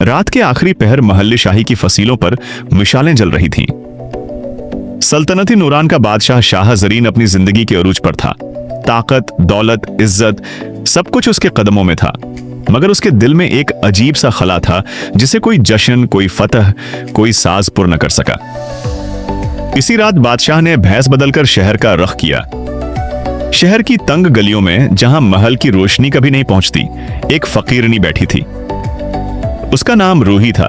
रात के आखिरी पहर महल्ले शाही की फसीलों पर मिसालें जल रही थीं। सल्तनती नूरान का बादशाह शाह जरीन अपनी जिंदगी के अरूज पर था। ताकत, दौलत, इज्जत सब कुछ उसके कदमों में था, मगर उसके दिल में एक अजीब सा खला था जिसे कोई जश्न, कोई फतह, कोई साज पुर न कर सका। इसी रात बादशाह ने भैंस बदलकर शहर का रुख किया। शहर की तंग गलियों में, जहां महल की रोशनी कभी नहीं पहुंचती, एक फकीरनी बैठी थी। उसका नाम रूही था।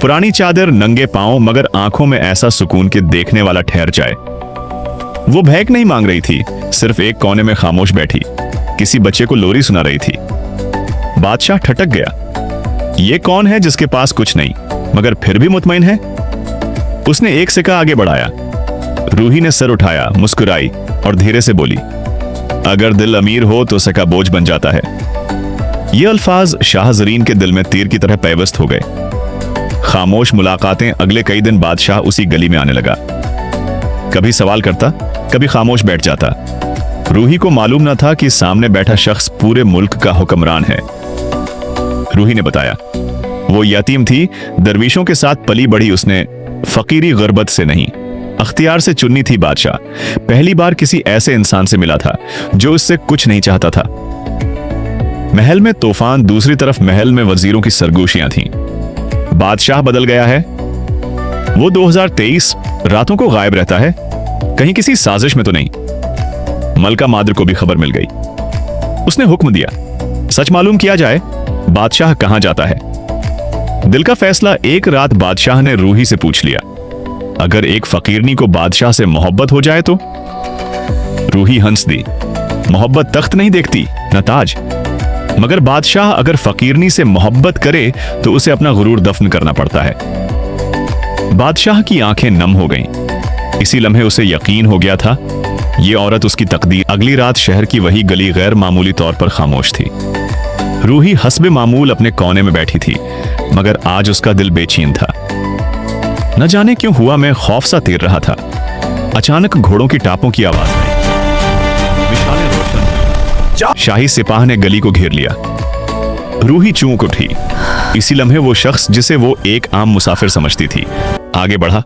पुरानी चादर, नंगे पांव, मगर आंखों में ऐसा सुकून कि देखने वाला ठहर जाए। वो भैंक नहीं मांग रही थी, सिर्फ एक कोने में खामोश बैठी किसी बच्चे को लोरी सुना रही थी। बादशाह ठटक गया। ये कौन है जिसके पास कुछ नहीं मगर फिर भी मुतमईन है? उसने एक सिक्का आगे बढ़ाया। रूही ने सर उठाया, मुस्कुराई और धीरे से बोली, अगर दिल अमीर हो तो सिक्का बोझ बन जाता है। ये अल्फाज शाह जरीन के दिल में तीर की तरह पैवस्त हो गए। खामोश मुलाकातें अगले कई दिन बादशाह उसी गली में आने लगा। कभी सवाल करता, कभी खामोश बैठ जाता। रूही को मालूम न था कि सामने बैठा शख्स पूरे मुल्क का हुक्मरान है। रूही ने बताया, वो यतीम थी, दरवीशों के साथ पली बढ़ी उसने, फकीरी गुर्बत से नहीं, अख्तियार से चुनी थी बादशाह। पहली बार किसी ऐसे इंसान से मिला था जो उससे कुछ नहीं चाहता था। महल में तूफान, दूसरी तरफ महल में वजीरों की सरगोशियां थीं। बादशाह बदल गया है। वो 2023 रातों को गायब रहता है, कहीं किसी साजिश में तो नहीं। मलका मादर को भी खबर मिल गई। उसने हुक्म दिया, सच मालूम किया जाए बादशाह कहां जाता है। दिल का फैसला एक रात बादशाह ने रूही से पूछ लिया, अगर एक फकीरनी को बादशाह से मोहब्बत हो जाए तो? रूही हंस दी। मोहब्बत तख्त नहीं देखती, न ताज। मगर बादशाह अगर फकीरनी से मोहब्बत करे तो उसे अपना गुरूर दफन करना पड़ता है। बादशाह की आंखें नम हो गईं। इसी लम्हे उसे यकीन हो गया था, ये औरत उसकी तकदीर। अगली रात शहर की वही गली गैर मामूली तौर पर खामोश थी। रूही हस्बे मामूल अपने कोने में बैठी थी, मगर आज उसका दिल बेचैन था। न जाने क्यों हुआ में खौफ सा तीर रहा था। अचानक घोड़ों की टापों की आवाज आई। मिसालें रोशन हुई। शाही सिपाह ने गली को घेर लिया। रूही चूक उठी। इसी लम्हे वो शख्स जिसे वो एक आम मुसाफिर समझती थी आगे बढ़ा,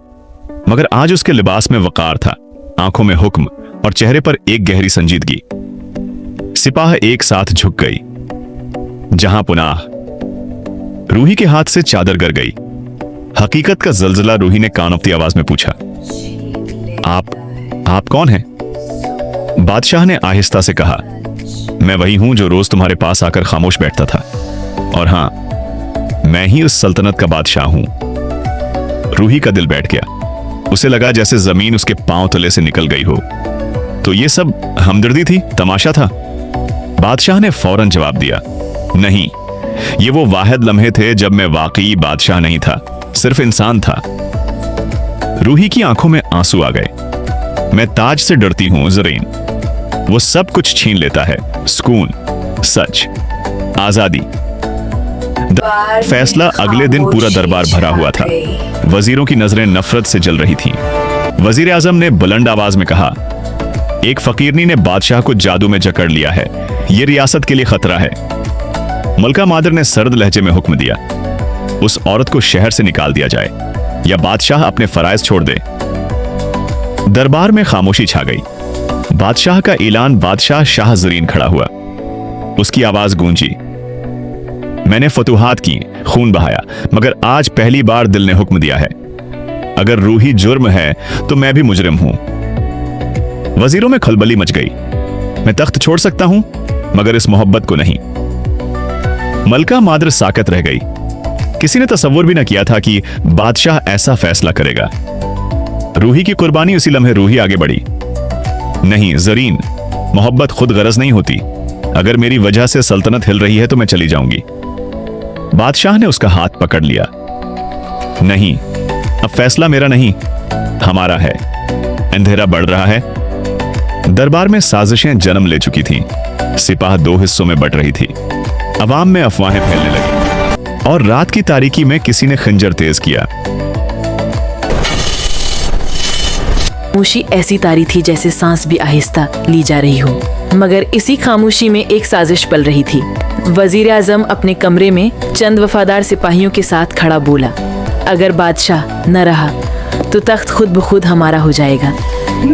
मगर आज उसके लिबास में वकार था, आंखों में हुक्म और चेहरे पर एक गहरी संजीदगी। सिपाह एक साथ झुक गई। जहां पुनाह। रूही के हाथ से चादर गिर गई। हकीकत का जलजला रूही ने कानपती आवाज में पूछा, आप कौन हैं? बादशाह ने आहिस्ता से कहा, मैं वही हूं जो रोज तुम्हारे पास आकर खामोश बैठता था, और हां, मैं ही उस सल्तनत का बादशाह हूं। रूही का दिल बैठ गया। उसे लगा जैसे जमीन उसके पांव तले से निकल गई हो। तो ये सब हमदर्दी थी, तमाशा था? बादशाह ने फौरन जवाब दिया, नहीं, ये वो वाहिद लम्हे थे जब मैं वाकई बादशाह नहीं था, सिर्फ इंसान था। रूही की आंखों में आंसू आ गए। मैं ताज से डरती हूं जरीन, वो सब कुछ छीन लेता है, सुकून, सच, आजादी। फैसला अगले दिन पूरा दरबार भरा हुआ था। वजीरों की नजरें नफरत से जल रही थीं। वजीर आजम ने बुलंद आवाज में कहा, एक फकीरनी ने बादशाह को जादू में जकड़ लिया है, यह रियासत के लिए खतरा है। मलका मादर ने सर्द लहजे में हुक्म दिया, उस औरत को शहर से निकाल दिया जाए या बादशाह अपने फराइज छोड़ दे। दरबार में खामोशी छा गई। बादशाह का ऐलान। बादशाह शाह जरीन खड़ा हुआ। उसकी आवाज गूंजी, मैंने फतूहात की, खून बहाया, मगर आज पहली बार दिल ने हुक्म दिया है, अगर रूही जुर्म है तो मैं भी मुजरिम हूं। वजीरों में खलबली मच गई। मैं तख्त छोड़ सकता हूं, मगर इस मोहब्बत को नहीं। मलका मादर साकत रह गई। किसी ने तसव्वुर भी न किया था कि बादशाह ऐसा फैसला करेगा। रूही की कुर्बानी। उसी लम्हे रूही आगे बढ़ी। नहीं जरीन, मोहब्बत खुद गरज नहीं होती। अगर मेरी वजह से सल्तनत हिल रही है तो मैं चली जाऊंगी। बादशाह ने उसका हाथ पकड़ लिया। नहीं, अब फैसला मेरा नहीं, हमारा है। अंधेरा बढ़ रहा है। दरबार में साजिशें जन्म ले चुकी थीं। सिपाह दो हिस्सों में बट रही थी। अवाम में अफवाहें फैलने लगी और रात की तारीकी में किसी ने खंजर तेज किया। खामोशी ऐसी तारी थी जैसे सांस भी आहिस्ता ली जा रही हो, मगर इसी खामोशी में एक साजिश पल रही थी। वजीर आजम अपने कमरे में चंद वफादार सिपाहियों के साथ खड़ा बोला, अगर बादशाह न रहा तो तख्त खुद ब खुद हमारा हो जाएगा।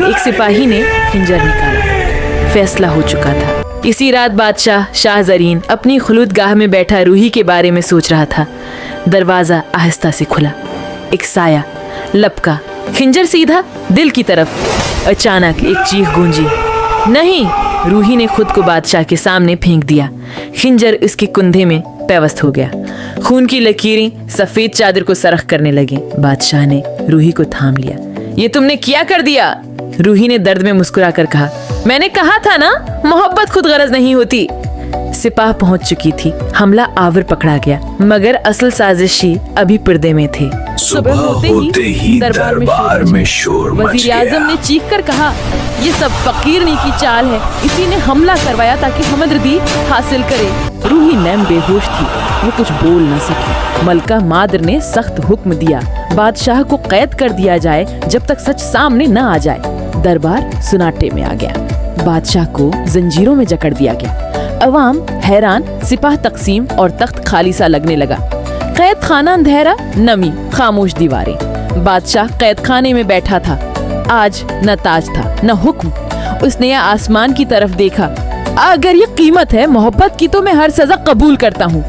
एक सिपाही ने खंजर निकाला। फैसला हो चुका था। इसी रात बादशाह शाह जरीन अपनी खुलूदगाह में बैठा रूही के बारे में सोच रहा था। दरवाजा आहिस्ता से खुला। एक साया लपका, खंजर सीधा दिल की तरफ। अचानक एक चीख गूंजी। नहीं! रूही ने खुद को बादशाह के सामने फेंक दिया। खंजर उसके कुंधे में पेवस्त हो गया। खून की लकीरें सफेद चादर को सरख करने लगी। बादशाह ने रूही को थाम लिया। ये तुमने क्या कर दिया? रूही ने दर्द में मुस्कुराकर कहा, मैंने कहा था ना, मोहब्बत खुद गरज नहीं होती। सिपाह पहुंच चुकी थी। हमला आवर पकड़ा गया, मगर असल साजिशी अभी पर्दे में थे। सुबह होते ही दरबार में शोर मच वजीर आजम ने चीख कर कहा, ये सब फकीरनी की चाल है। इसी ने हमला करवाया ताकि हम रदी हासिल करे। रूही नैम बेहोश थी, वो कुछ बोल न सकी। मलका मादर ने सख्त हुक्म दिया, बादशाह को कैद कर दिया जाए जब तक सच सामने न आ जाए। दरबार सुनाटे में आ गया। बादशाह को जंजीरों में जकड़ दिया गया। अवाम हैरान, सिपाह तकसीम और तख्त खाली सा लगने लगा। कैद खाना अंधेरा, नमी, खामोश दीवारें। बादशाह कैद खाने में बैठा था। आज न ताज था न हुक्म। उसने आसमान की तरफ देखा। अगर ये कीमत है मोहब्बत की तो मैं हर सजा कबूल करता हूँ।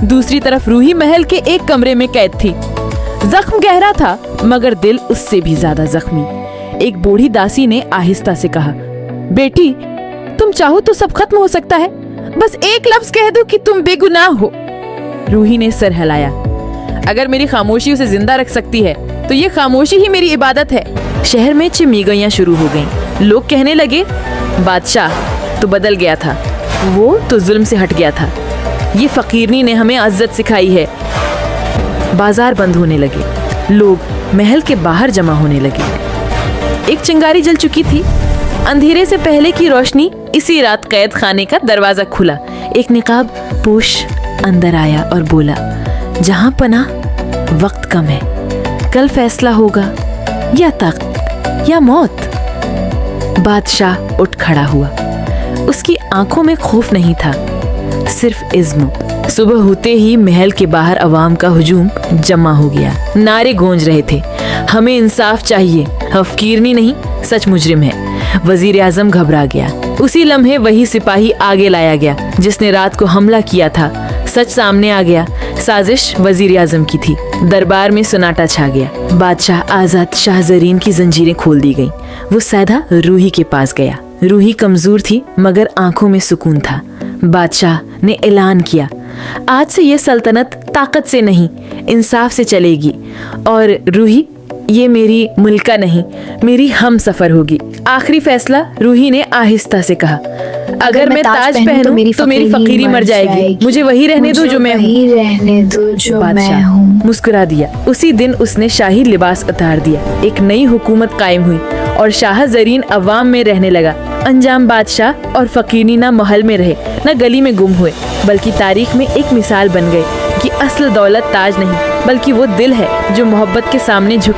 दूसरी तरफ रूही महल के एक कमरे में कैद थी। जख्म गहरा था, मगर दिल उससे भी ज्यादा जख्मी। एक बूढ़ी दासी ने आहिस्ता से कहा, बेटी, तुम चाहो तो सब खत्म हो सकता है। बस एक लफ्ज कह दो कि तुम बेगुनाह हो। रूही ने सर हिलाया। अगर मेरी खामोशी उसे जिंदा रख सकती है तो ये खामोशी ही मेरी इबादत है। शहर में चिमीगैयां शुरू हो गईं। लोग कहने लगे, बादशाह तो बदल गया था, वो तो जुल्म से हट गया था। ये फकीरनी ने हमें इज्जत सिखाई है। बाजार बंद होने लगे। लोग महल के बाहर जमा होने लगे। एक चिंगारी जल चुकी थी। अंधेरे से पहले की रोशनी। इसी रात कैद खाने का दरवाजा खुला। एक निकाब पोश अंदर आया और बोला, जहां पना वक्त कम है, कल फैसला होगा, या तख्त या मौत। बादशाह उठ खड़ा हुआ। उसकी आंखों में खौफ नहीं था, सिर्फ इज्म। सुबह होते ही महल के बाहर अवाम का हुजूम जमा हो गया। नारे गूंज रहे थे, हमें इंसाफ चाहिए, फकीरनी नहीं सच मुजरिम है। वजीर आजम घबरा गया। उसी लम्हे वही सिपाही आगे लाया गया जिसने रात को हमला किया था। सच सामने आ गया। साजिश वजीर आजम की थी। दरबार में सन्नाटा छा गया। बादशाह आजाद शाह जरीन की जंजीरें खोल दी गईं। वो सीधा रूही के पास गया। रूही कमजोर थी, मगर आंखों में सुकून था। बादशाह ने ऐलान किया, आज से ये सल्तनत ताकत से नहीं, इंसाफ से चलेगी। और रूही, ये मेरी मुल्का नहीं, मेरी हम सफर होगी। आखिरी फैसला। रूही ने आहिस्ता से कहा, अगर मैं ताज पहनूं तो मेरी फकीरी मर जाएगी। मुझे वही रहने दो जो मैं हूँ। बादशाह मुस्कुरा दिया। उसी दिन उसने शाही लिबास उतार दिया। एक नई हुकूमत कायम हुई और शाह जरीन अवाम में रहने लगा। अंजाम बादशाह और फकीरी न महल में रहे न गली में गुम हुए, बल्कि तारीख में एक मिसाल बन गए कि असल दौलत ताज नहीं, बल्कि वो दिल है जो मोहब्बत के सामने झुक